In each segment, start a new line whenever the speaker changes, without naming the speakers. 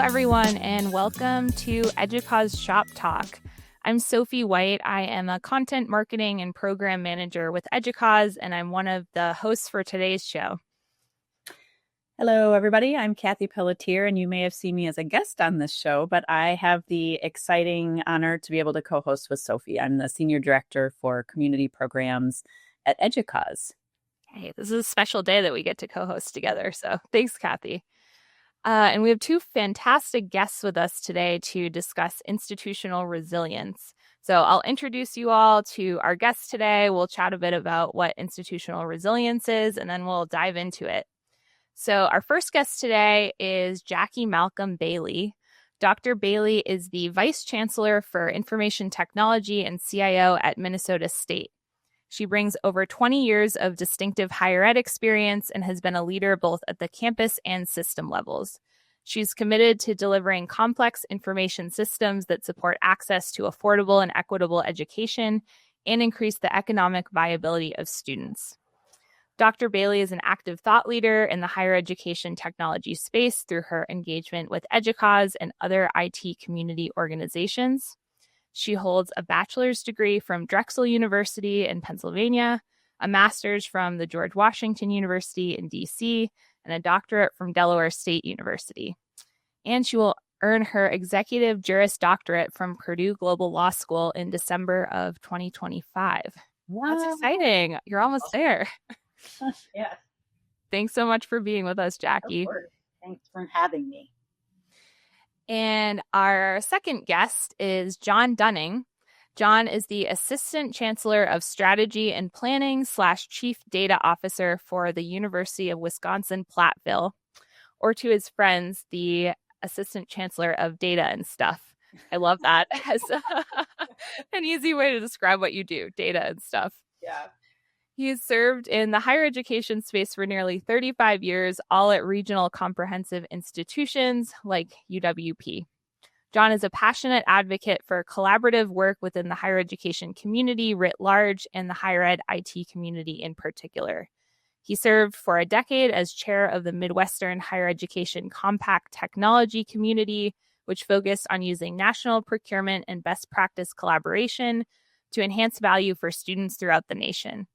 everyone, and welcome to EDUCAUSE Shop Talk. I'm Sophie White. I am a content marketing and program manager with EDUCAUSE, and I'm one of the hosts for today's show.
Hello, everybody. I'm Kathe Pelletier, and you may have seen me as a guest on this show, but I have the exciting honor to be able to co-host with Sophie. I'm the Senior Director for Community Programs at EDUCAUSE.
Hey, this is a special day that we get to co-host together, so thanks, Kathe. And we have two fantastic guests with us today to discuss institutional resilience. So I'll introduce you all to our guests today. We'll chat a bit about what institutional resilience is, and then we'll dive into it. So our first guest today is Jacquelyn Bailey. Dr. Bailey is the Vice Chancellor for Information Technology and CIO at Minnesota State. She brings over 20 years of distinctive higher ed experience and has been a leader both at the campus and system levels. She's committed to delivering complex information systems that support access to affordable and equitable education and increase the economic viability of students. Dr. Bailey is an active thought leader in the higher education technology space through her engagement with EDUCAUSE and other IT community organizations. She holds a bachelor's degree from Drexel University in Pennsylvania, a master's from the George Washington University in DC, and a doctorate from Delaware State University. And she will earn her Executive Juris Doctorate from Purdue Global Law School in December of 2025. Wow. That's exciting. You're almost there.
Yes.
Thanks so much for being with us, Jackie.
Of course. Thanks for having me.
And our second guest is John Dunning. John is the Assistant Chancellor of Strategy and Planning / Chief Data Officer for the University of Wisconsin-Platteville, or to his friends, the Assistant Chancellor of Data and Stuff. I love that as an easy way to describe what you do, data and stuff.
Yeah.
He has served in the higher education space for nearly 35 years, all at regional comprehensive institutions like UWP. John is a passionate advocate for collaborative work within the higher education community writ large and the higher ed IT community in particular. He served for a decade as chair of the Midwestern Higher Education Compact Technology Community, which focused on using national procurement and best practice collaboration to enhance value for students throughout the nation.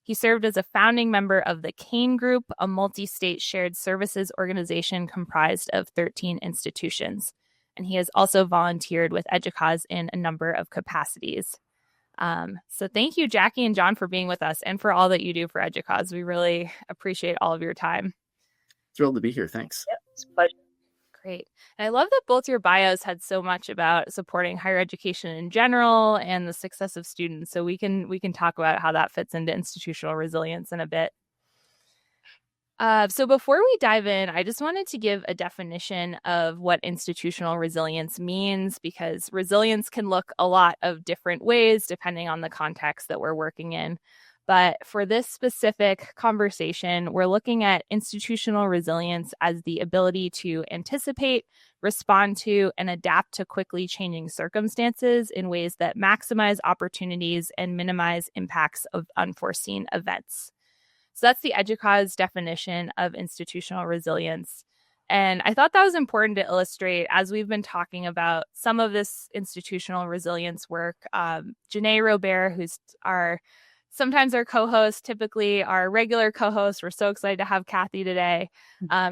He served as a founding member of the CANE Group, a multi-state shared services organization comprised of 13 institutions. And he has also volunteered with EDUCAUSE in a number of capacities. So thank you, Jackie and John, for being with us and for all that you do for EDUCAUSE. We really appreciate all of your time.
Thrilled to be here. Thanks.
Yep, it's a pleasure.
Great. And I love that both your bios had so much about supporting higher education in general and the success of students. So we can talk about how that fits into institutional resilience in a bit. So before we dive in, I just wanted to give a definition of what institutional resilience means, because resilience can look a lot of different ways depending on the context that we're working in. But for this specific conversation, we're looking at institutional resilience as the ability to anticipate, respond to, and adapt to quickly changing circumstances in ways that maximize opportunities and minimize impacts of unforeseen events. So that's the EDUCAUSE definition of institutional resilience. And I thought that was important to illustrate as we've been talking about some of this institutional resilience work. Janae Robert, who's sometimes our co-host, typically our regular co-host. We're so excited to have Kathe today.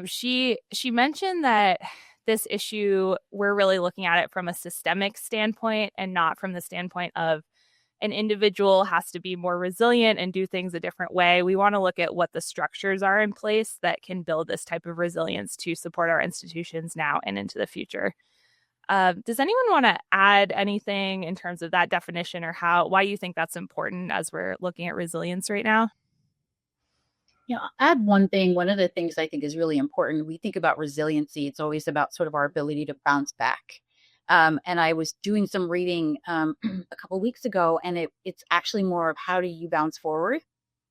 She mentioned that this issue, we're really looking at it from a systemic standpoint and not from the standpoint of an individual has to be more resilient and do things a different way. We want to look at what the structures are in place that can build this type of resilience to support our institutions now and into the future. Does anyone want to add anything in terms of that definition or why you think that's important as we're looking at resilience right now?
Yeah, I'll add one thing. One of the things I think is really important, we think about resiliency, it's always about sort of our ability to bounce back. And I was doing some reading a couple of weeks ago, and it's actually more of how do you bounce forward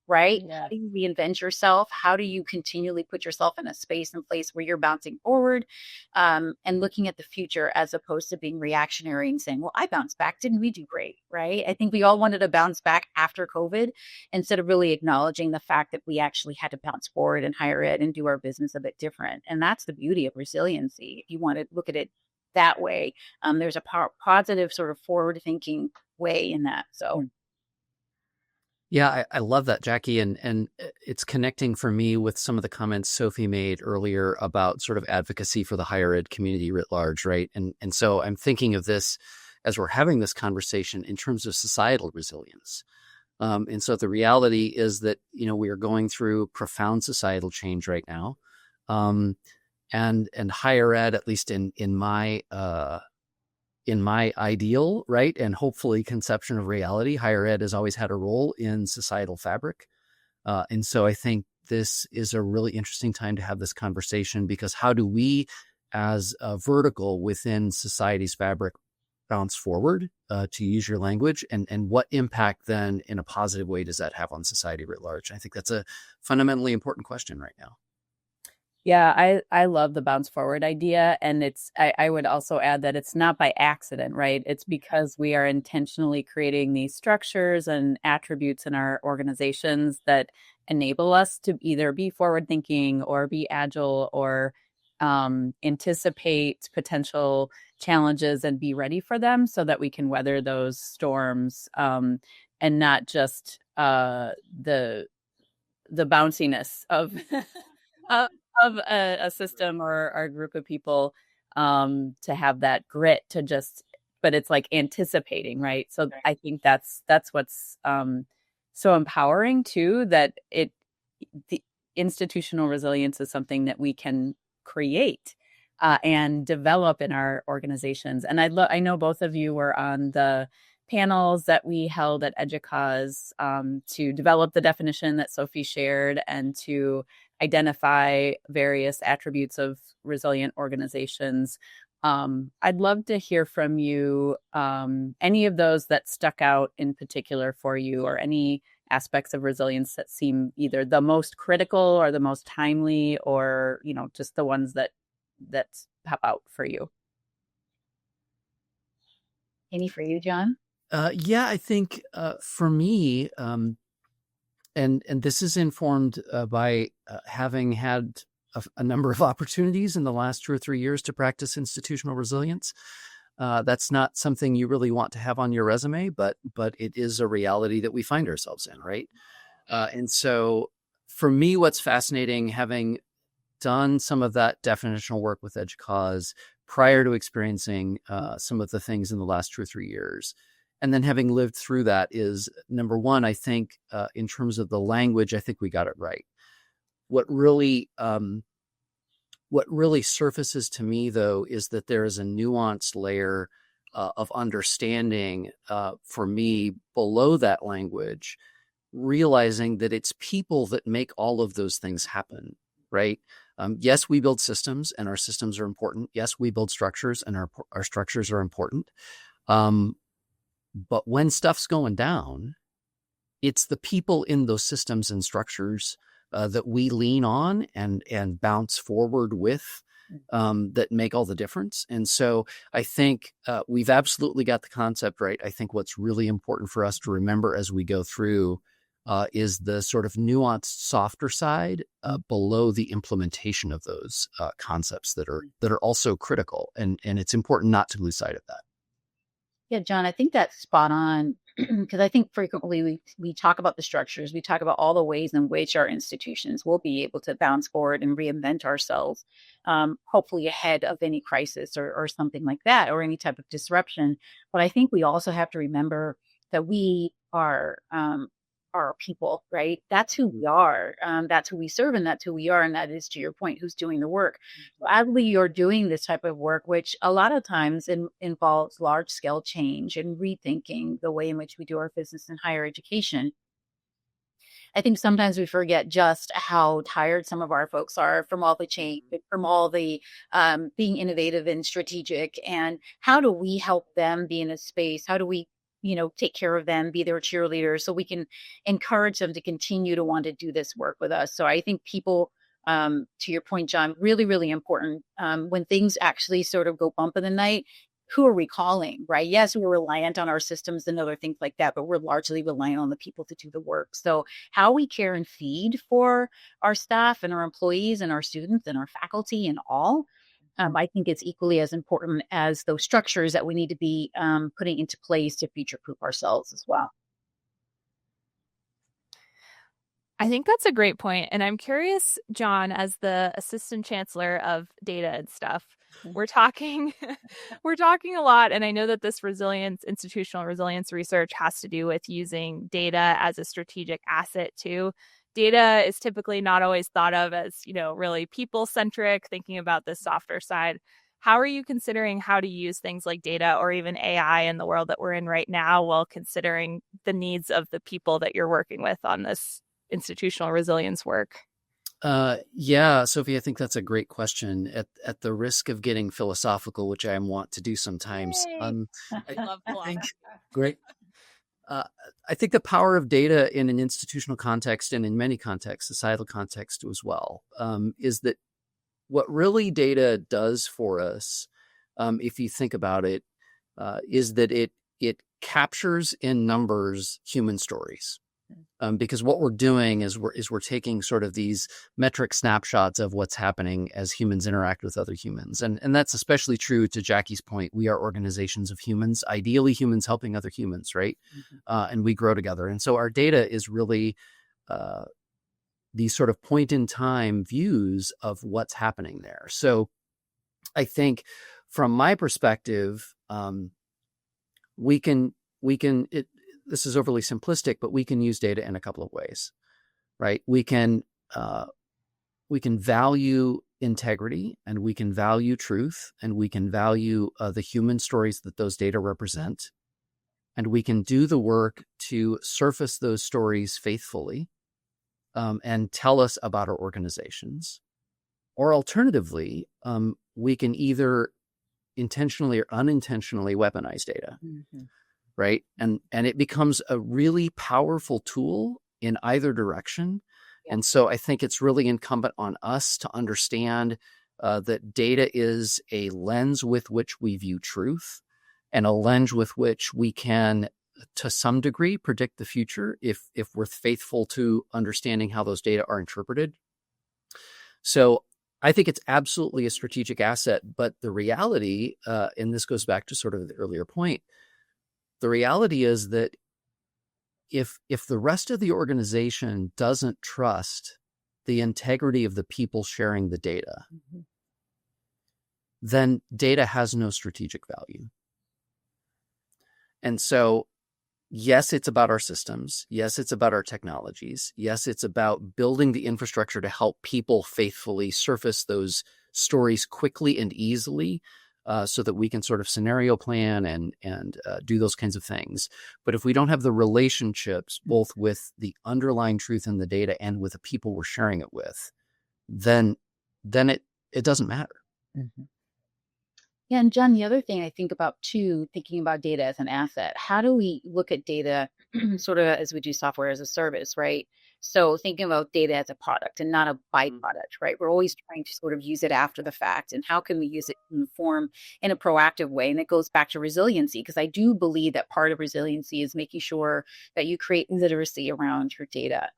right?
Yeah.
How do you reinvent yourself? How do you continually put yourself in a space and place where you're bouncing forward and looking at the future as opposed to being reactionary and saying, well, I bounced back. Didn't we do great? Right? I think we all wanted to bounce back after COVID instead of really acknowledging the fact that we actually had to bounce forward in higher ed and do our business a bit different. And that's the beauty of resiliency. If you want to look at it that way, there's a positive sort of forward thinking way in that. So.
Yeah, I love that, Jackie. And it's connecting for me with some of the comments Sophie made earlier about sort of advocacy for the higher ed community writ large, right? And so I'm thinking of this as we're having this conversation in terms of societal resilience. And so the reality is that, we are going through profound societal change right now. And higher ed, at least in my ideal, right, and hopefully conception of reality, higher ed has always had a role in societal fabric. And so I think this is a really interesting time to have this conversation, because how do we, as a vertical within society's fabric, bounce forward, to use your language, and what impact then in a positive way does that have on society writ large? I think that's a fundamentally important question right now.
Yeah, I love the bounce forward idea. And I would also add that it's not by accident, right? It's because we are intentionally creating these structures and attributes in our organizations that enable us to either be forward thinking or be agile or anticipate potential challenges and be ready for them so that we can weather those storms, and not just the bounciness of of a system or a group of people, to have that grit to just, but it's like anticipating, right? So I think that's what's so empowering too, that the institutional resilience is something that we can create and develop in our organizations. And I know both of you were on the panels that we held at EDUCAUSE to develop the definition that Sophie shared and to identify various attributes of resilient organizations. I'd love to hear from you, any of those that stuck out in particular for you, or any aspects of resilience that seem either the most critical or the most timely, or, just the ones that pop out for you.
Any for you, John?
Yeah, I think for me, and this is informed by having had a number of opportunities in the last 2 or 3 years to practice institutional resilience. That's not something you really want to have on your resume, but it is a reality that we find ourselves in, right? And so for me, what's fascinating, having done some of that definitional work with EDUCAUSE prior to experiencing some of the things in the last 2 or 3 years, and then having lived through that, is number one, I think in terms of the language, I think we got it right. What really surfaces to me, though, is that there is a nuanced layer of understanding for me below that language, realizing that it's people that make all of those things happen, right? Yes, we build systems, and our systems are important. Yes, we build structures, and our structures are important. But when stuff's going down, it's the people in those systems and structures that we lean on and bounce forward with, that make all the difference. And so I think we've absolutely got the concept right. I think what's really important for us to remember as we go through is the sort of nuanced, softer side below the implementation of those concepts that are also critical. And it's important not to lose sight of that.
Yeah, John, I think that's spot on, because I think frequently we talk about the structures, we talk about all the ways in which our institutions will be able to bounce forward and reinvent ourselves, hopefully ahead of any crisis or something like that, or any type of disruption. But I think we also have to remember that we are people, right? That's who we are. That's who we serve, and that's who we are. And that is, to your point, who's doing the work. So as you're doing this type of work, which a lot of times involves large scale change and rethinking the way in which we do our business in higher education, I think sometimes we forget just how tired some of our folks are from all the change, from all the being innovative and strategic. And how do we help them be in a space? How do we take care of them, be their cheerleaders, so we can encourage them to continue to want to do this work with us. So I think people, to your point, John, really, really important. When things actually sort of go bump in the night, who are we calling, right? Yes, we're reliant on our systems and other things like that, but we're largely reliant on the people to do the work. So how we care and feed for our staff and our employees and our students and our faculty and all, I think it's equally as important as those structures that we need to be putting into place to future-proof ourselves as well.
I think that's a great point. And I'm curious, John, as the assistant chancellor of data and stuff, we're talking a lot. And I know that this institutional resilience research has to do with using data as a strategic asset too. Data is typically not always thought of as, really people-centric, thinking about the softer side. How are you considering how to use things like data or even AI in the world that we're in right now while considering the needs of the people that you're working with on this institutional resilience work?
Yeah, Sophie, I think that's a great question. At the risk of getting philosophical, which I want to do sometimes,
I love philosophy.
Great. I think the power of data in an institutional context and in many contexts, societal context as well, is that what really data does for us, if you think about it, is that it captures in numbers human stories. Because what we're doing is we're taking sort of these metric snapshots of what's happening as humans interact with other humans. And that's especially true to Jackie's point. We are organizations of humans, ideally humans helping other humans, right? Mm-hmm. And we grow together. And so our data is really these sort of point in time views of what's happening there. So I think from my perspective, this is overly simplistic, but we can use data in a couple of ways, right? We can value integrity, and we can value truth, and we can value the human stories that those data represent. And we can do the work to surface those stories faithfully and tell us about our organizations. Or alternatively, we can either intentionally or unintentionally weaponize data. Mm-hmm. Right. And it becomes a really powerful tool in either direction. Yeah. And so I think it's really incumbent on us to understand that data is a lens with which we view truth and a lens with which we can, to some degree, predict the future if we're faithful to understanding how those data are interpreted. So I think it's absolutely a strategic asset. But the reality, and this goes back to sort of the earlier point, the reality is that if the rest of the organization doesn't trust the integrity of the people sharing the data, mm-hmm. then data has no strategic value. And so, yes, it's about our systems. Yes, it's about our technologies. Yes, it's about building the infrastructure to help people faithfully surface those stories quickly and easily, so that we can sort of scenario plan and do those kinds of things. But if we don't have the relationships, both with the underlying truth in the data and with the people we're sharing it with, then it doesn't matter.
Mm-hmm. Yeah, and John, the other thing I think about too, thinking about data as an asset, how do we look at data sort of as we do software as a service, right? So thinking about data as a product and not a byproduct, right? We're always trying to sort of use it after the fact. And how can we use it to inform in a proactive way? And it goes back to resiliency, because I do believe that part of resiliency is making sure that you create literacy around your data.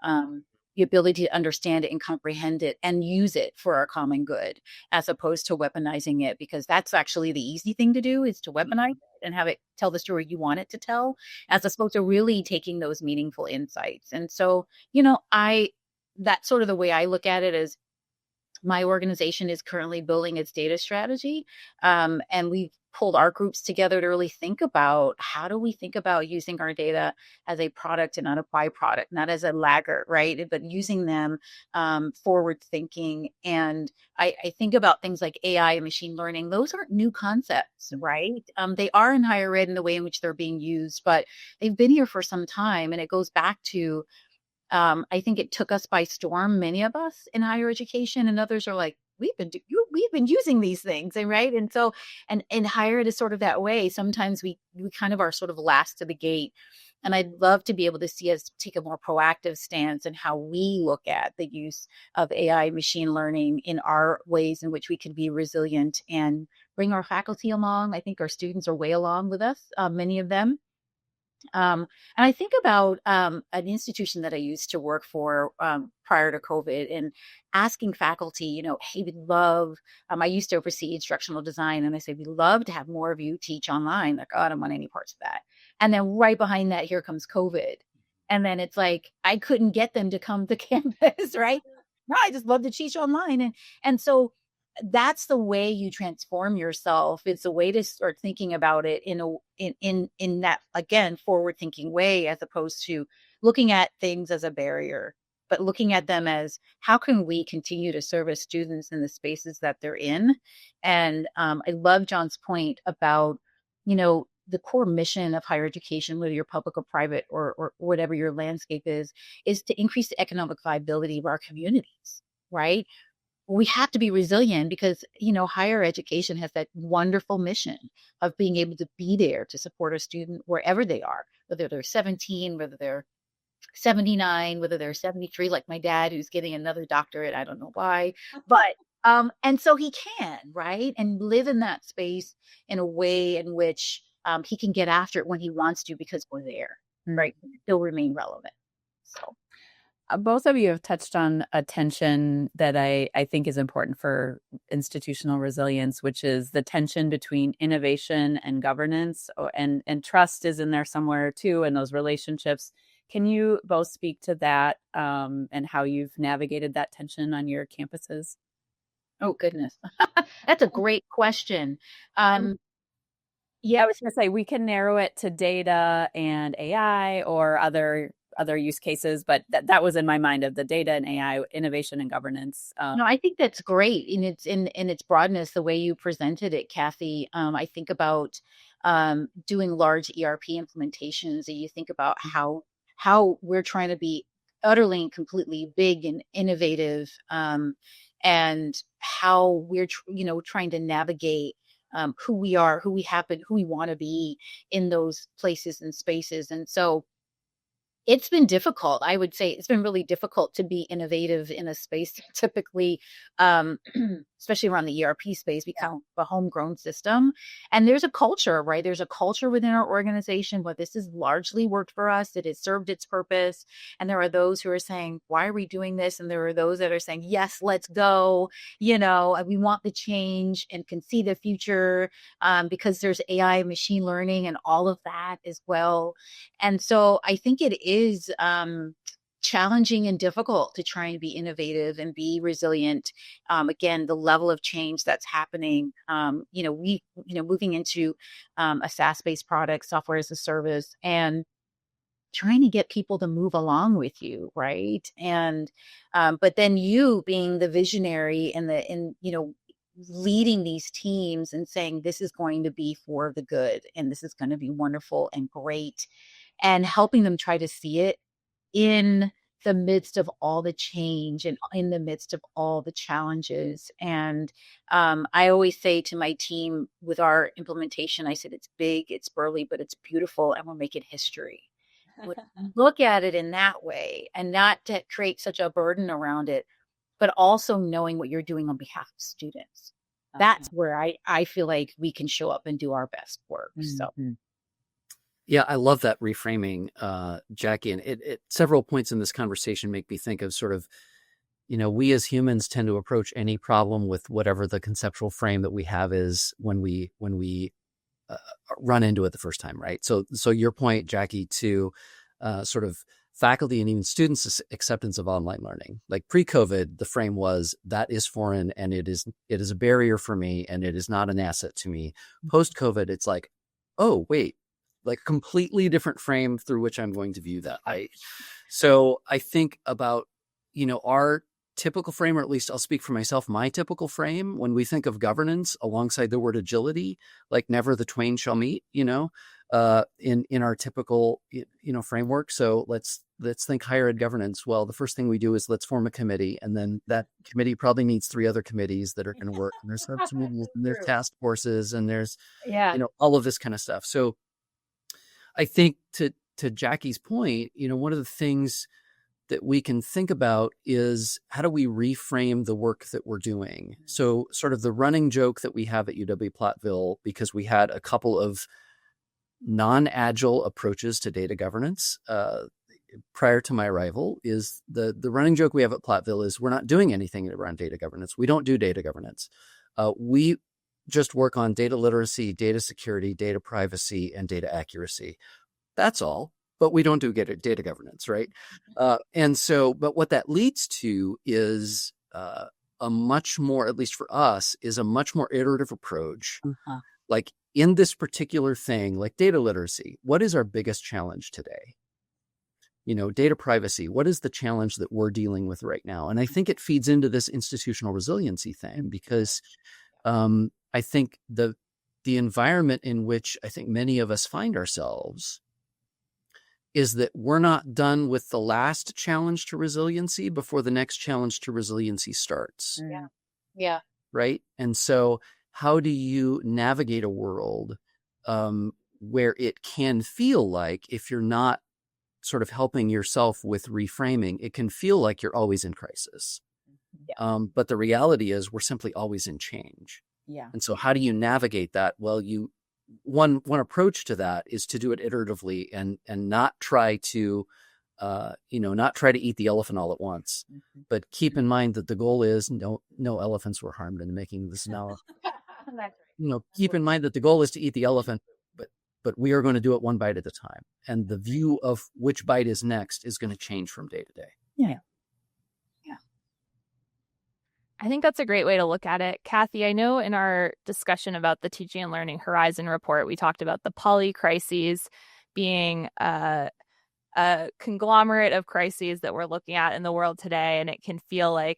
The ability to understand it and comprehend it and use it for our common good, as opposed to weaponizing it, because that's actually the easy thing to do, is to weaponize it and have it tell the story you want it to tell, as opposed to really taking those meaningful insights. And so, that's sort of the way I look at it. Is my organization is currently building its data strategy. And we've pulled our groups together to really think about, how do we think about using our data as a product and not a byproduct, not as a laggard, right? But using them forward thinking. And I think about things like AI and machine learning. Those aren't new concepts, right? They are in higher ed in the way in which they're being used, but they've been here for some time. And it goes back to, I think it took us by storm, many of us in higher education, and others are like, we've been using these things, and right. And so, and higher ed is sort of that way. Sometimes we kind of are sort of last to the gate. And I'd love to be able to see us take a more proactive stance in how we look at the use of AI machine learning in our ways in which we can be resilient and bring our faculty along. I think our students are way along with us, many of them. And I think about an institution that I used to work for prior to COVID, and asking faculty, hey, we'd love, I used to oversee instructional design, and I say, we'd love to have more of you teach online. Like, oh, I don't want any parts of that. And then right behind that, here comes COVID. And then it's like, I couldn't get them to come to campus, right? No, I just love to teach online. And so that's the way you transform yourself. It's a way to start thinking about it in that, again, forward thinking way, as opposed to looking at things as a barrier, but looking at them as, how can we continue to service students in the spaces that they're in? And I love John's point about, the core mission of higher education, whether you're public or private or whatever your landscape is to increase the economic viability of our communities, right? We have to be resilient because, higher education has that wonderful mission of being able to be there to support a student wherever they are, whether they're 17, whether they're 79, whether they're 73, like my dad, who's getting another doctorate. I don't know why, but, and so he can, right. And live in that space in a way in which he can get after it when he wants to, because we're there, right. Still remain relevant. So.
Both of you have touched on a tension that I think is important for institutional resilience, which is the tension between innovation and governance, and trust is in there somewhere too, in those relationships. Can you both speak to that and how you've navigated that tension on your campuses?
Oh, goodness. That's a great question.
Yeah, I was going to say, we can narrow it to data and AI or other use cases, but that was in my mind, of the data and AI, innovation and governance.
No, I think that's great. And it's in its broadness, the way you presented it, Kathe. I think about doing large ERP implementations, and you think about how we're trying to be utterly and completely big and innovative, and how we're trying to navigate who we are, who we happen, who we want to be in those places and spaces. And so it's been difficult. I would say it's been really difficult to be innovative in a space typically, especially around the ERP space, become a homegrown system. And there's a culture, right? There's a culture within our organization, but this has largely worked for us. It has served its purpose. And there are those who are saying, why are we doing this? And there are those that are saying, yes, let's go. We want the change and can see the future because there's AI, machine learning, and all of that as well. And so I think it is challenging and difficult to try and be innovative and be resilient. Again, the level of change that's happening, moving into a SaaS-based product, software as a service, and trying to get people to move along with you, right? And but then you being the visionary and leading these teams and saying, this is going to be for the good, and this is going to be wonderful and great, and helping them try to see it in the midst of all the change and in the midst of all the challenges. And I always say to my team with our implementation, I said, it's big, it's burly, but it's beautiful, and we're making history. Look at it in that way, and not to create such a burden around it, but also knowing what you're doing on behalf of students. That's where I feel like we can show up and do our best work. So.
Yeah, I love that reframing, Jackie. And it several points in this conversation make me think of sort of, we as humans tend to approach any problem with whatever the conceptual frame that we have is when we run into it the first time, right? So your point, Jackie, to sort of faculty and even students' acceptance of online learning. Like pre-COVID, the frame was, that is foreign, and it is a barrier for me, and it is not an asset to me. Post-COVID, it's like, oh, wait, like completely different frame through which I'm going to view that. So I think about, our typical frame, or at least I'll speak for myself, my typical frame, when we think of governance alongside the word agility, like never the twain shall meet, in our typical framework. So let's think higher ed governance. Well, the first thing we do is let's form a committee, and then that committee probably needs 3 other committees that are going to work. And there's subcommittees, and there's task forces, and there's all of this kind of stuff. So I think to Jackie's point, one of the things that we can think about is how do we reframe the work that we're doing? So sort of the running joke that we have at UW-Platteville, because we had a couple of non-agile approaches to data governance prior to my arrival, is the running joke we have at Platteville is we're not doing anything around data governance. We don't do data governance. We just work on data literacy, data security, data privacy, and data accuracy. That's all. But we don't do data governance, right? But what that leads to is a much more, at least for us, is a much more iterative approach. Like in this particular thing, like data literacy, what is our biggest challenge today? Data privacy, what is the challenge that we're dealing with right now? And I think it feeds into this institutional resiliency thing, because I think the environment in which I think many of us find ourselves is that we're not done with the last challenge to resiliency before the next challenge to resiliency starts.
Yeah.
Right. And so how do you navigate a world where it can feel like, if you're not sort of helping yourself with reframing, it can feel like you're always in crisis. But the reality is we're simply always in change. And so how do you navigate that? Well, one approach to that is to do it iteratively and not try to eat the elephant all at once, but keep in mind that the goal is no elephants were harmed in making this now. Keep in mind that the goal is to eat the elephant, but we are going to do it one bite at a time. And the view of which bite is next is going to change from day to day.
Yeah.
I think that's a great way to look at it. Kathe, I know in our discussion about the Teaching and Learning Horizon report, we talked about the poly crises being a conglomerate of crises that we're looking at in the world today. And it can feel like,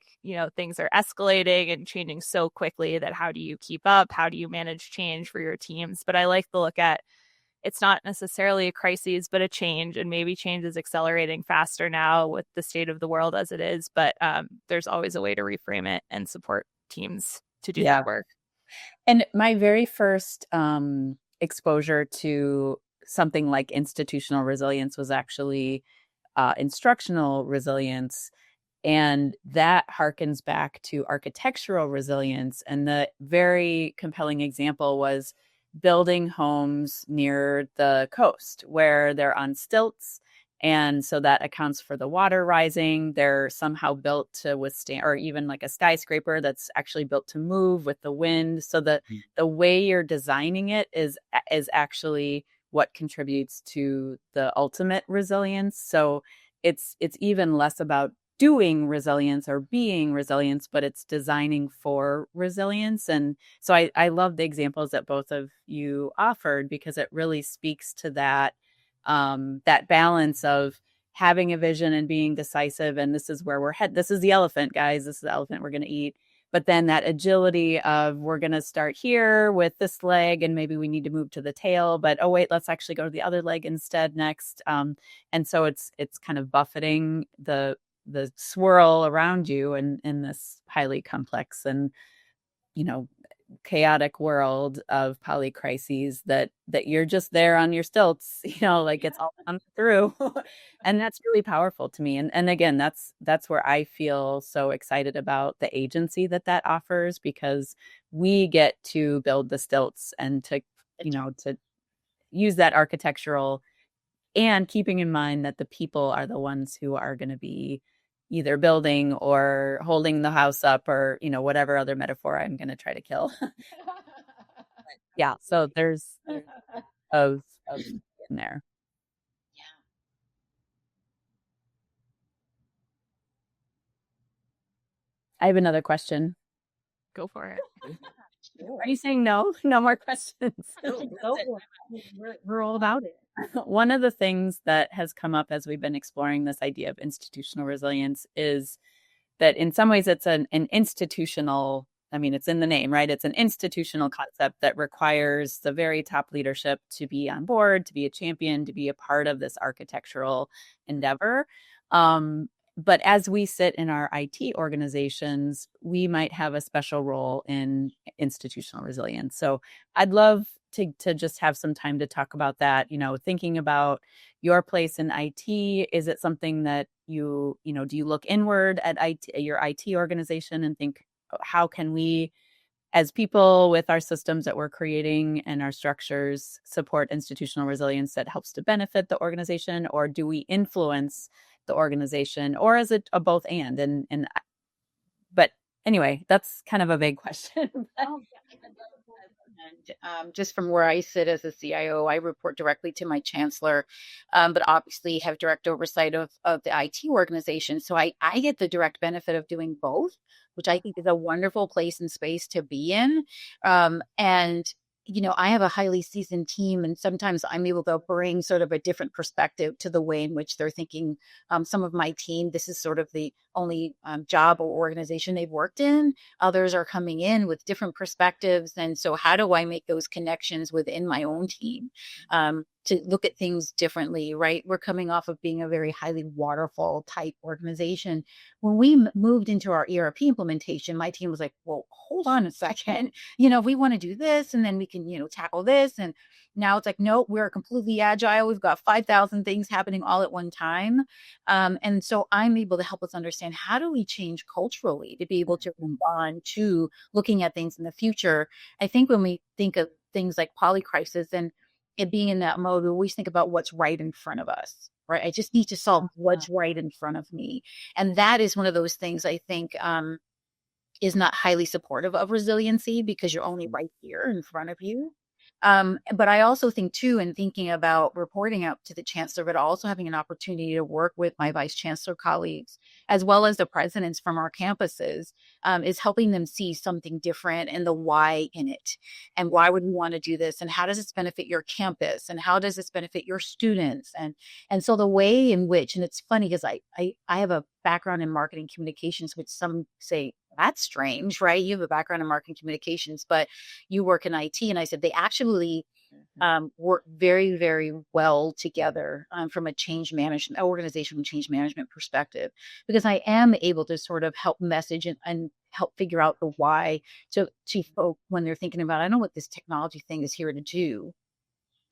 things are escalating and changing so quickly that how do you keep up? How do you manage change for your teams? But I like to look at it's not necessarily a crisis, but a change. And maybe change is accelerating faster now with the state of the world as it is. But there's always a way to reframe it and support teams to do that work.
And my very first exposure to something like institutional resilience was actually instructional resilience. And that harkens back to architectural resilience. And the very compelling example was building homes near the coast where they're on stilts. And so that accounts for the water rising. They're somehow built to withstand, or even like a skyscraper that's actually built to move with the wind. So that the way you're designing it is actually what contributes to the ultimate resilience. So it's even less about doing resilience or being resilience, but it's designing for resilience. And so I love the examples that both of you offered, because it really speaks to that balance of having a vision and being decisive. And this is where we're headed. This is the elephant, guys. This is the elephant we're going to eat. But then that agility of we're going to start here with this leg and maybe we need to move to the tail, but oh wait, let's actually go to the other leg instead next. And so it's kind of buffeting the swirl around you in this highly complex and, chaotic world of polycrises that you're just there on your stilts, it's all come through. And that's really powerful to me. And again, that's where I feel so excited about the agency that offers, because we get to build the stilts and to use that architectural, and keeping in mind that the people are the ones who are going to be either building or holding the house up, or, whatever other metaphor I'm going to try to kill. Yeah. So there's of in there.
Yeah.
I have another question.
Go for it.
Are you saying no? No more questions?
We're all about it.
One of the things that has come up as we've been exploring this idea of institutional resilience is that in some ways it's an institutional I mean, it's in the name, right? It's an institutional concept that requires the very top leadership to be on board, to be a champion, to be a part of this architectural endeavor. But as we sit in our IT organizations, we might have a special role in institutional resilience. So I'd love to just have some time to talk about that, thinking about your place in IT. Is it something that do you look inward at your IT organization and think, how can we, as people with our systems that we're creating and our structures, support institutional resilience that helps to benefit the organization? Or do we influence the organization, or is it a both and? But anyway, that's kind of a vague question.
And just from where I sit as a CIO, I report directly to my chancellor, but obviously have direct oversight of the IT organization. So I get the direct benefit of doing both, which I think is a wonderful place and space to be in. And I have a highly seasoned team, and sometimes I'm able to bring sort of a different perspective to the way in which they're thinking. Some of my team, this is sort of the only job or organization they've worked in. Others are coming in with different perspectives. And so how do I make those connections within my own team to look at things differently, right? We're coming off of being a very highly waterfall type organization. When we moved into our ERP implementation, my team was like, well, hold on a second. We want to do this, and then we can, tackle this. And now it's like, no, we're completely agile. We've got 5,000 things happening all at one time. And so I'm able to help us understand, how do we change culturally to be able to respond to looking at things in the future? I think when we think of things like polycrisis and it being in that mode, we always think about what's right in front of us, right? I just need to solve what's right in front of me. And that is one of those things I think is not highly supportive of resiliency, because you're only right here in front of you. But I also think too, in thinking about reporting out to the chancellor, but also having an opportunity to work with my vice chancellor colleagues, as well as the presidents from our campuses, is helping them see something different and the why in it. And why would we want to do this? And how does this benefit your campus? And how does this benefit your students? And so the way in which, and it's funny because I have a background in marketing communications, which some say, that's strange, right? You have a background in marketing communications, but you work in IT. And I said, they actually work very, very well together from a organizational change management perspective, because I am able to sort of help message and help figure out the why to folk when they're thinking about, I know what this technology thing is here to do.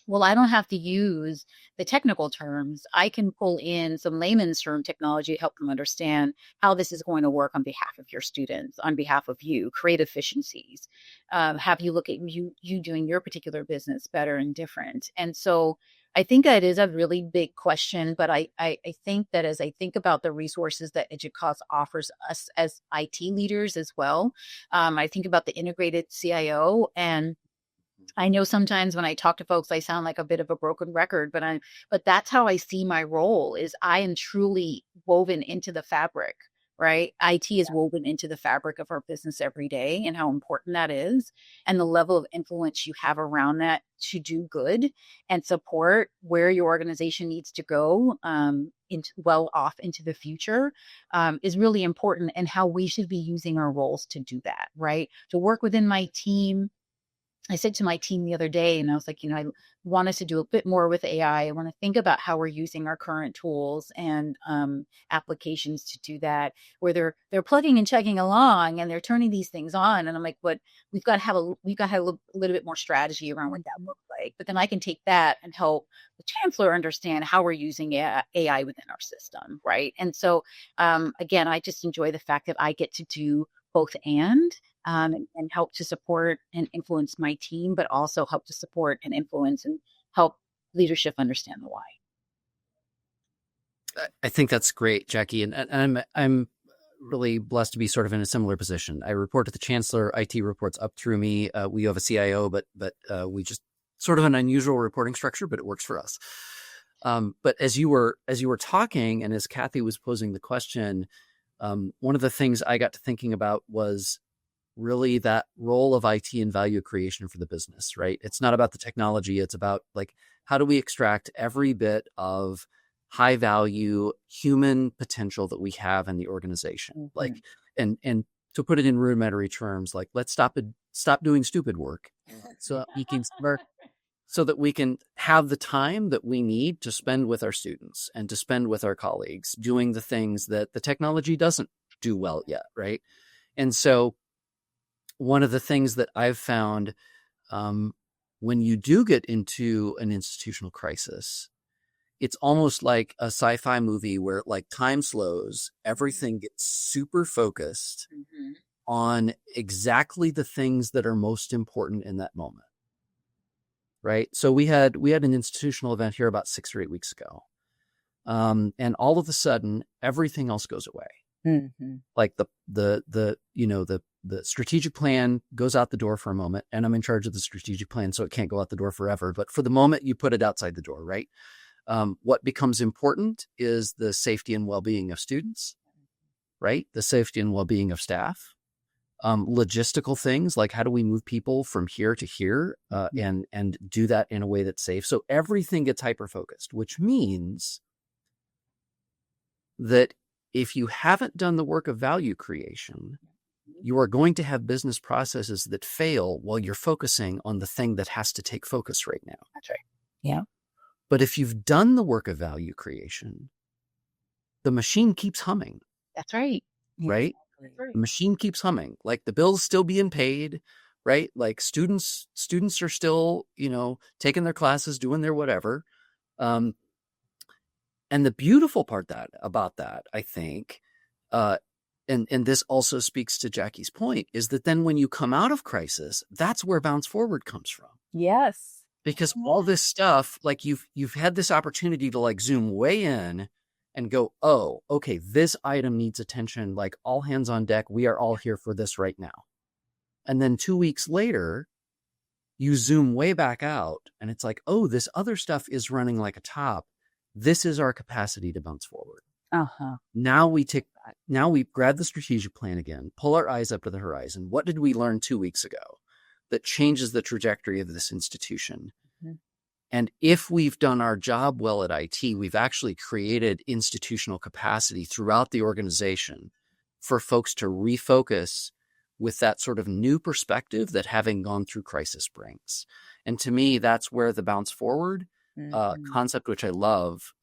Well, I don't have to use the technical terms. I can pull in some layman's term technology to help them understand how this is going to work on behalf of your students, on behalf of you, create efficiencies, have you look at you doing your particular business better and different. And so I think that is a really big question, but I think that as I think about the resources that EDUCAUSE offers us as IT leaders as well, I think about the integrated CIO, and I know sometimes when I talk to folks, I sound like a bit of a broken record, but that's how I see my role. Is I am truly woven into the fabric, right? IT is woven into the fabric of our business every day, and how important that is, and the level of influence you have around that to do good and support where your organization needs to go well off into the future is really important, and how we should be using our roles to do that, right? To work within my team. I said to my team the other day, and I was like, I want us to do a bit more with AI. I want to think about how we're using our current tools and applications to do that, where they're plugging and chugging along and they're turning these things on. And I'm like, but we've got to have a little bit more strategy around what that looks like. But then I can take that and help the chancellor understand how we're using AI within our system, right? And so again, I just enjoy the fact that I get to do both and help to support and influence my team, but also help to support and influence and help leadership understand the why.
I think that's great, Jackie. And I'm really blessed to be sort of in a similar position. I report to the chancellor, IT reports up through me. We have a CIO, but we just sort of an unusual reporting structure, but it works for us. But as you were talking, and as Kathe was posing the question, one of the things I got to thinking about was really that role of IT in value creation for the business, right? It's not about the technology. It's about how do we extract every bit of high value human potential that we have in the organization? Mm-hmm. And to put it in rudimentary terms, like let's stop doing stupid work so that we can have the time that we need to spend with our students and to spend with our colleagues doing the things that the technology doesn't do well yet, right? And so one of the things that I've found when you do get into an institutional crisis, it's almost like a sci-fi movie where like time slows, everything gets super focused on exactly the things that are most important in that moment. Right. So we had an institutional event here about 6 or 8 weeks ago. And all of a sudden, everything else goes away. Mm-hmm. Like the strategic plan goes out the door for a moment, and I'm in charge of the strategic plan, so it can't go out the door forever. But for the moment, you put it outside the door, right? What becomes important is the safety and well-being of students, right? The safety and well-being of staff. Logistical things like how do we move people from here to here and do that in a way that's safe. So everything gets hyper-focused, which means that if you haven't done the work of value creation, you are going to have business processes that fail while you're focusing on the thing that has to take focus right now.
That's right.
Yeah.
But if you've done the work of value creation, the machine keeps humming.
That's right.
Right? The machine keeps humming. Like the bill's still being paid, right? Like students are still, taking their classes, doing their whatever. And the beautiful part about that, I think, and this also speaks to Jackie's point, is that then when you come out of crisis, that's where Bounce Forward comes from.
Yes.
Because all this stuff, like you've had this opportunity to like zoom way in and go, oh, okay, this item needs attention, like all hands on deck. We are all here for this right now. And then 2 weeks later, you zoom way back out and it's like, oh, this other stuff is running like a top. This is our capacity to bounce forward. Now we grab the strategic plan again, pull our eyes up to the horizon. What did we learn 2 weeks ago that changes the trajectory of this institution? And if we've done our job well at IT, we've actually created institutional capacity throughout the organization for folks to refocus with that sort of new perspective that having gone through crisis brings. And to me, that's where the bounce forward concept, which I love,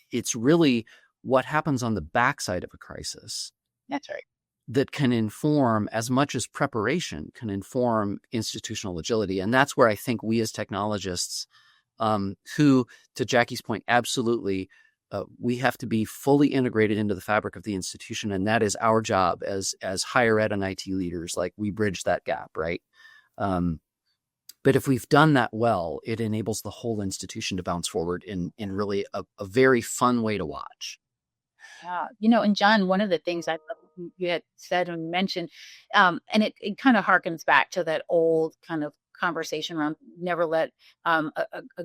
it's really what happens on the backside of a crisis.
That's right.
That can inform, as much as preparation can inform institutional agility. And that's where I think we as technologists, who, to Jackie's point, absolutely, we have to be fully integrated into the fabric of the institution. And that is our job as higher ed and IT leaders. Like we bridge that gap, right? But if we've done that well, it enables the whole institution to bounce forward in really a very fun way to watch.
Yeah. And John, one of the things you had said and mentioned, and it kind of harkens back to that old kind of conversation around never let a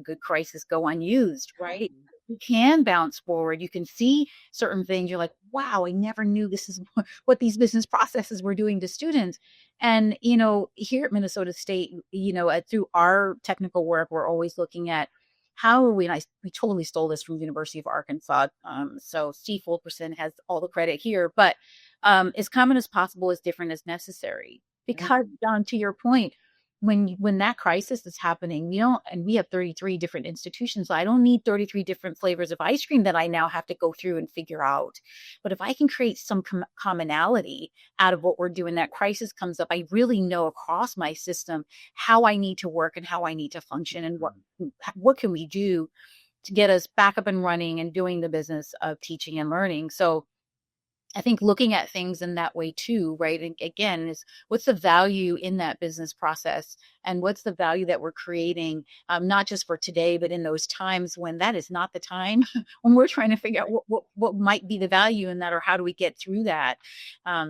good crisis go unused, right? You can bounce forward. You can see certain things. You're like, wow, I never knew this is what these business processes were doing to students. And, here at Minnesota State, through our technical work, we're always looking at how are we, and we totally stole this from the University of Arkansas. So Steve Fulkerson has all the credit here, but as common as possible, as different as necessary. Because, John, to your point, when that crisis is happening, and we have 33 different institutions. So I don't need 33 different flavors of ice cream that I now have to go through and figure out. But if I can create some commonality out of what we're doing, that crisis comes up, I really know across my system how I need to work and how I need to function and what can we do to get us back up and running and doing the business of teaching and learning. So I think looking at things in that way too, right? And again, is what's the value in that business process and what's the value that we're creating, not just for today, but in those times when that is not the time, when we're trying to figure out what might be the value in that, or how do we get through that?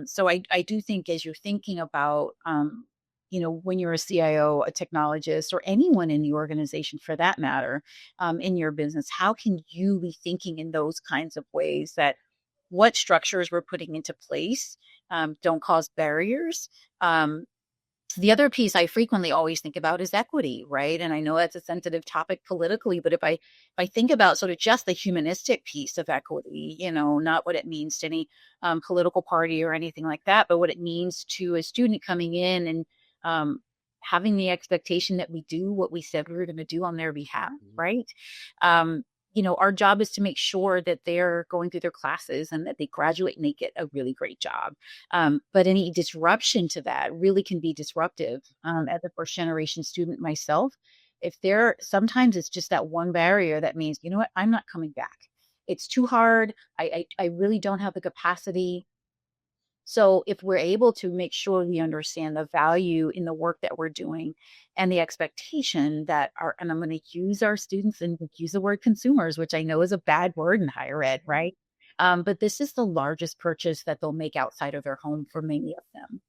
So I do think as you're thinking about, when you're a CIO, a technologist, or anyone in the organization for that matter, in your business, how can you be thinking in those kinds of ways that what structures we're putting into place don't cause barriers, The other piece I frequently always think about is equity, right? And I know that's a sensitive topic politically, but if I think about sort of just the humanistic piece of equity, not what it means to any political party or anything like that, but what it means to a student coming in and having the expectation that we do what we said we were going to do on their behalf, right? Our job is to make sure that they're going through their classes and that they graduate and they get a really great job. But any disruption to that really can be disruptive. As a first generation student myself, sometimes it's just that one barrier that means, you know what, I'm not coming back. It's too hard. I really don't have the capacity. So if we're able to make sure we understand the value in the work that we're doing and the expectation that and I'm going to use our students and use the word consumers, which I know is a bad word in higher ed, right? But this is the largest purchase that they'll make outside of their home for many of them,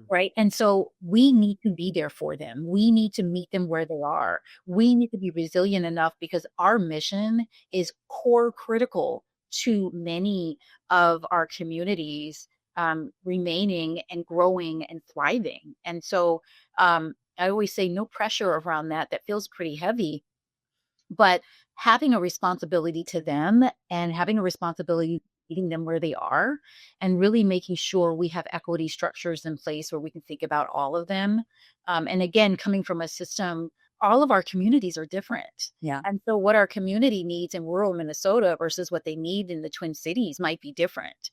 right? And so we need to be there for them. We need to meet them where they are. We need to be resilient enough because our mission is core critical to many of our communities remaining and growing and thriving. And so I always say no pressure around that feels pretty heavy, but having a responsibility to them and having a responsibility meeting them where they are and really making sure we have equity structures in place where we can think about all of them. And again, coming from a system, all of our communities are different.
Yeah.
And so what our community needs in rural Minnesota versus what they need in the Twin Cities might be different.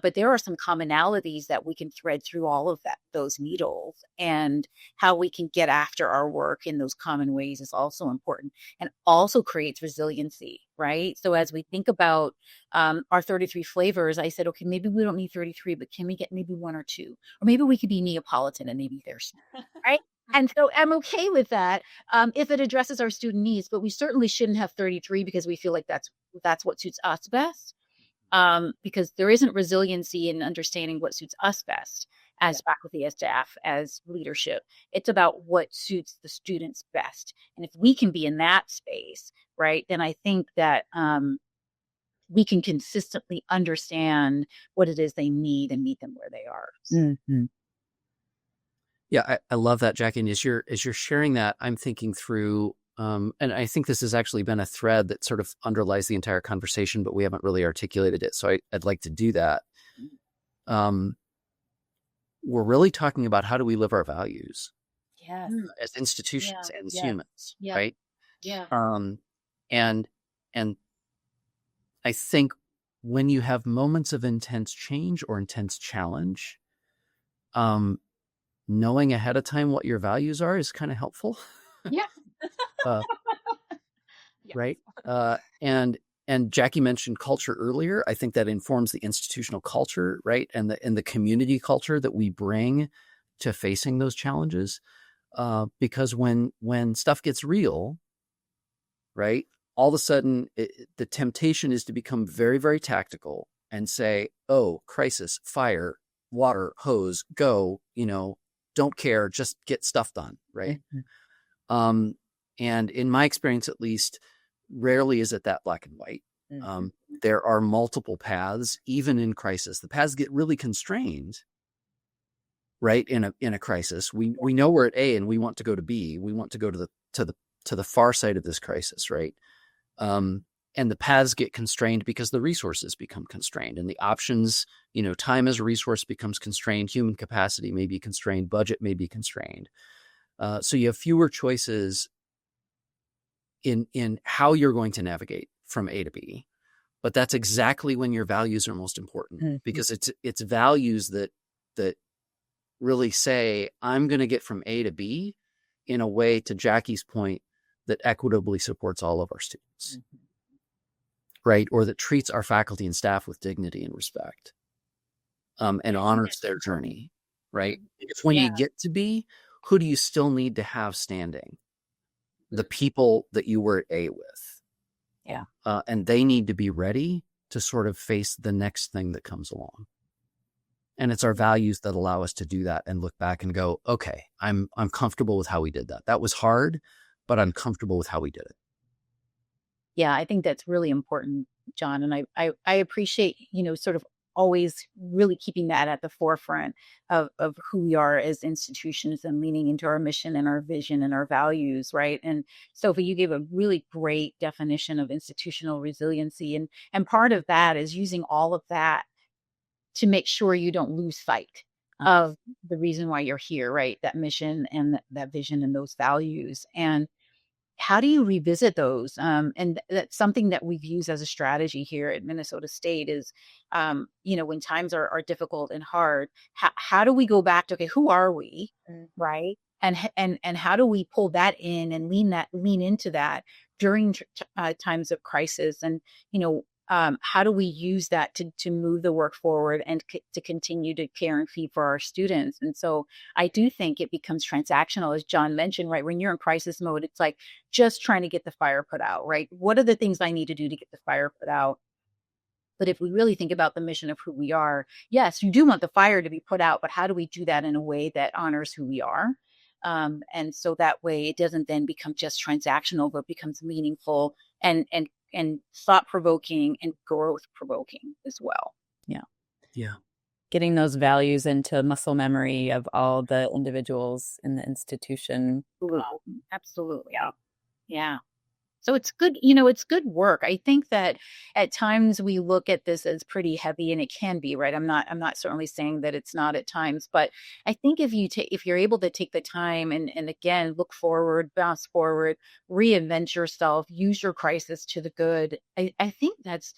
But there are some commonalities that we can thread through all of those needles, and how we can get after our work in those common ways is also important and also creates resiliency, right? So as we think about our 33 flavors, I said, okay, maybe we don't need 33, but can we get maybe 1 or 2? Or maybe we could be Neapolitan and maybe there's, right? And so I'm okay with that if it addresses our student needs, but we certainly shouldn't have 33 because we feel like that's what suits us best. Because there isn't resiliency in understanding what suits us best as faculty, as staff, as leadership. It's about what suits the students best. And if we can be in that space, right, then I think that we can consistently understand what it is they need and meet them where they are.
Mm-hmm.
Yeah, I love that, Jackie. And as you're sharing that, I'm thinking through, and I think this has actually been a thread that sort of underlies the entire conversation, but we haven't really articulated it. So I'd like to do that. We're really talking about how do we live our values as institutions and as humans, right?
Yeah.
And I think when you have moments of intense change or intense challenge, knowing ahead of time what your values are is kind of helpful.
Yeah.
Right. And Jackie mentioned culture earlier. I think that informs the institutional culture, right? And the community culture that we bring to facing those challenges. Because when stuff gets real, right, all of a sudden the temptation is to become very, very tactical and say, oh, crisis, fire, water, hose, go, don't care, just get stuff done, right? Mm-hmm. And in my experience, at least, rarely is it that black and white. Mm-hmm. There are multiple paths, even in crisis. The paths get really constrained, right? In a crisis, we know we're at A and we want to go to B. We want to go to the far side of this crisis, right? And the paths get constrained because the resources become constrained, and the options, time as a resource becomes constrained. Human capacity may be constrained. Budget may be constrained. So you have fewer choices in how you're going to navigate from A to B. But that's exactly when your values are most important, mm-hmm. because it's values that really say, I'm going to get from A to B in a way, to Jackie's point, that equitably supports all of our students. Mm-hmm. Right? Or that treats our faculty and staff with dignity and respect, and honors their journey, right? Because when you get to B, who do you still need to have standing? The people that you were at A with.
Yeah.
And they need to be ready to sort of face the next thing that comes along. And it's our values that allow us to do that and look back and go, okay, I'm comfortable with how we did that. That was hard, but I'm comfortable with how we did it.
Yeah, I think that's really important, John. And I appreciate, sort of always really keeping that at the forefront of who we are as institutions and leaning into our mission and our vision and our values, right? And Sophie, you gave a really great definition of institutional resiliency. And part of that is using all of that to make sure you don't lose sight of the reason why you're here, right? That mission and that vision and those values. And how do you revisit those? And that's something that we've used as a strategy here at Minnesota State is, when times are difficult and hard, how do we go back to, okay, who are we, right? And how do we pull that in and lean into that during times of crisis? And, how do we use that to move the work forward and to continue to care and feed for our students? And so I do think it becomes transactional, as John mentioned, right? When you're in crisis mode, it's like just trying to get the fire put out, right? What are the things I need to do to get the fire put out? But if we really think about the mission of who we are, yes, you do want the fire to be put out, but how do we do that in a way that honors who we are? And so that way it doesn't then become just transactional, but becomes meaningful and thought-provoking and growth-provoking as well.
Yeah. Getting those values into muscle memory of all the individuals in the institution.
Absolutely. Yeah. So it's good, it's good work. I think that at times we look at this as pretty heavy, and it can be, right? I'm not certainly saying that it's not at times, but I think if you're able to take the time and again, look forward, bounce forward, reinvent yourself, use your crisis to the good. I think that's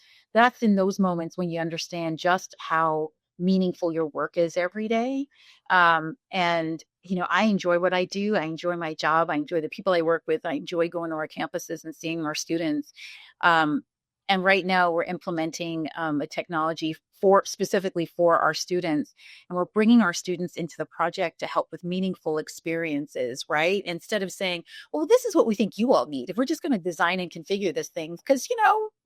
in those moments when you understand just how meaningful your work is every day. And I enjoy what I do. I enjoy my job. I enjoy the people I work with. I enjoy going to our campuses and seeing our students. And right now we're implementing a technology specifically for our students. And we're bringing our students into the project to help with meaningful experiences, right? Instead of saying, well, this is what we think you all need. If we're just going to design and configure this thing, because,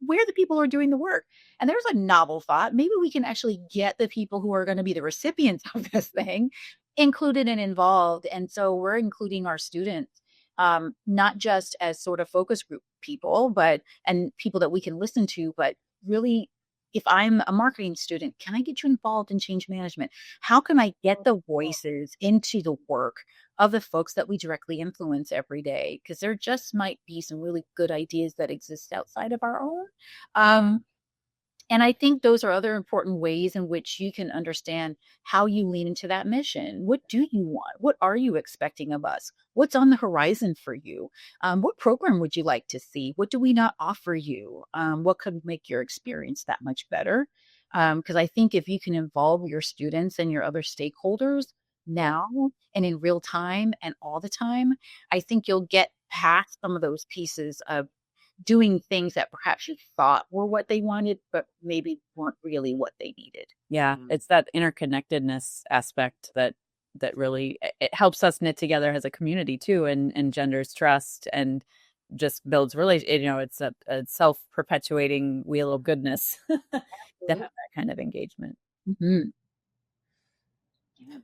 we're the people who are doing the work. And there's a novel thought. Maybe we can actually get the people who are going to be the recipients of this thing included and involved. And so we're including our students, not just as sort of focus group people, and people that we can listen to, but really, if I'm a marketing student, can I get you involved in change management? How can I get the voices into the work of the folks that we directly influence every day? Because there just might be some really good ideas that exist outside of our own. And I think those are other important ways in which you can understand how you lean into that mission. What do you want? What are you expecting of us? What's on the horizon for you? What program would you like to see? What do we not offer you? What could make your experience that much better? Because I think if you can involve your students and your other stakeholders now and in real time and all the time, I think you'll get past some of those pieces of doing things that perhaps you thought were what they wanted, but maybe weren't really what they needed.
Yeah, it's that interconnectedness aspect that really it helps us knit together as a community too, and engenders trust and just builds it's a self-perpetuating wheel of goodness to have that kind of engagement.
Mm-hmm.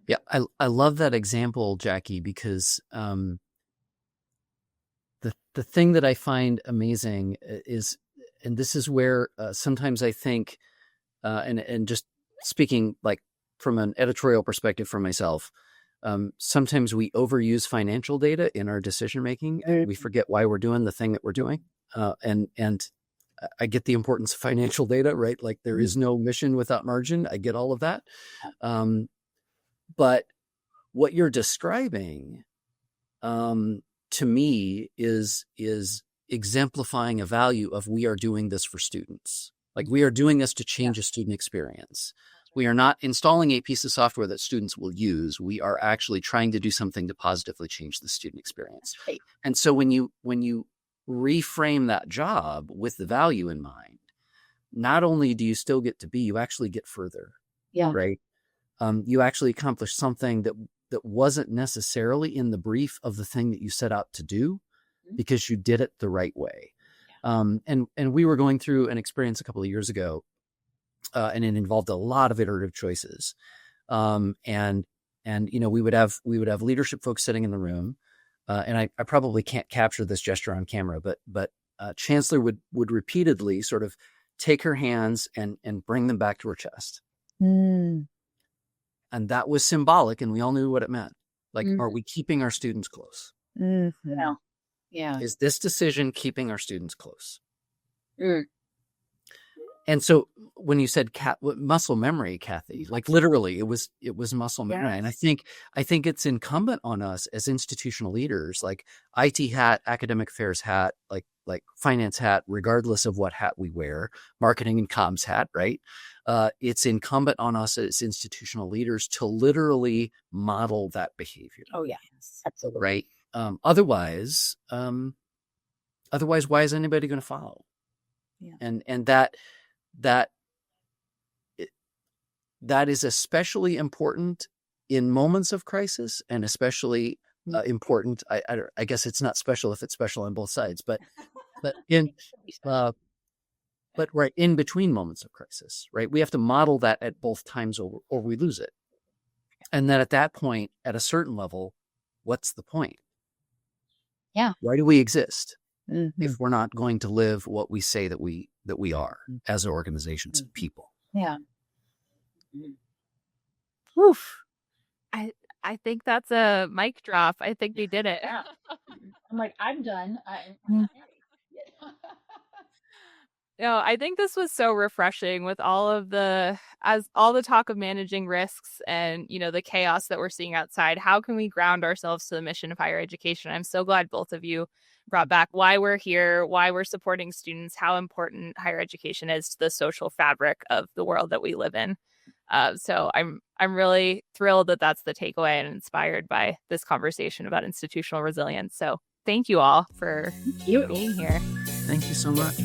Yeah, I love that example, Jackie, because the thing that I find amazing is, and this is where sometimes I think, and just speaking like from an editorial perspective for myself, sometimes we overuse financial data in our decision making. We forget why we're doing the thing that we're doing, and I get the importance of financial data, right? Like there is no mission without margin. I get all of that, but what you're describing, to me, is exemplifying a value of we are doing this for students. Like we are doing this to change a student experience. We are not installing a piece of software that students will use. We are actually trying to do something to positively change the student experience.
Right.
And so when you reframe that job with the value in mind, not only do you still get to be, you actually get further.
Yeah.
Right. You actually accomplish something that wasn't necessarily in the brief of the thing that you set out to do, because you did it the right way. And we were going through an experience a couple of years ago, and it involved a lot of iterative choices. And we would have leadership folks sitting in the room, and I probably can't capture this gesture on camera, but Chancellor would repeatedly sort of take her hands and bring them back to her chest.
Mm.
And that was symbolic, and we all knew what it meant. Like,
Mhm.
are we keeping our students close?
Mhm.
Yeah. Yeah.
Is this decision keeping our students close?
Mm.
And so when you said muscle memory, Kathe, like literally it was muscle memory. And I think it's incumbent on us as institutional leaders, like IT hat, academic affairs hat, like finance hat, regardless of what hat we wear, marketing and comms hat, right? It's incumbent on us as institutional leaders to literally model that behavior.
Oh, yeah. Absolutely.
Right. Otherwise, why is anybody going to follow?
Yeah.
And that is especially important in moments of crisis, and especially important. I guess it's not special if it's special on both sides, but right in between moments of crisis, right? We have to model that at both times, or we lose it. And then at that point, at a certain level, what's the point?
Yeah.
Why do we exist
Mm-hmm.
if we're not going to live what we say that we are as organizations and people?
Yeah.
Oof. I think that's a mic drop. I think we did it.
Yeah. I'm like, I'm done.
No, I think this was so refreshing with all the talk of managing risks and, the chaos that we're seeing outside. How can we ground ourselves to the mission of higher education? I'm so glad both of you brought back why we're here, why we're supporting students, how important higher education is to the social fabric of the world that we live in. So I'm really thrilled that that's the takeaway and inspired by this conversation about institutional resilience. So thank you all for being here.
Thank you so much.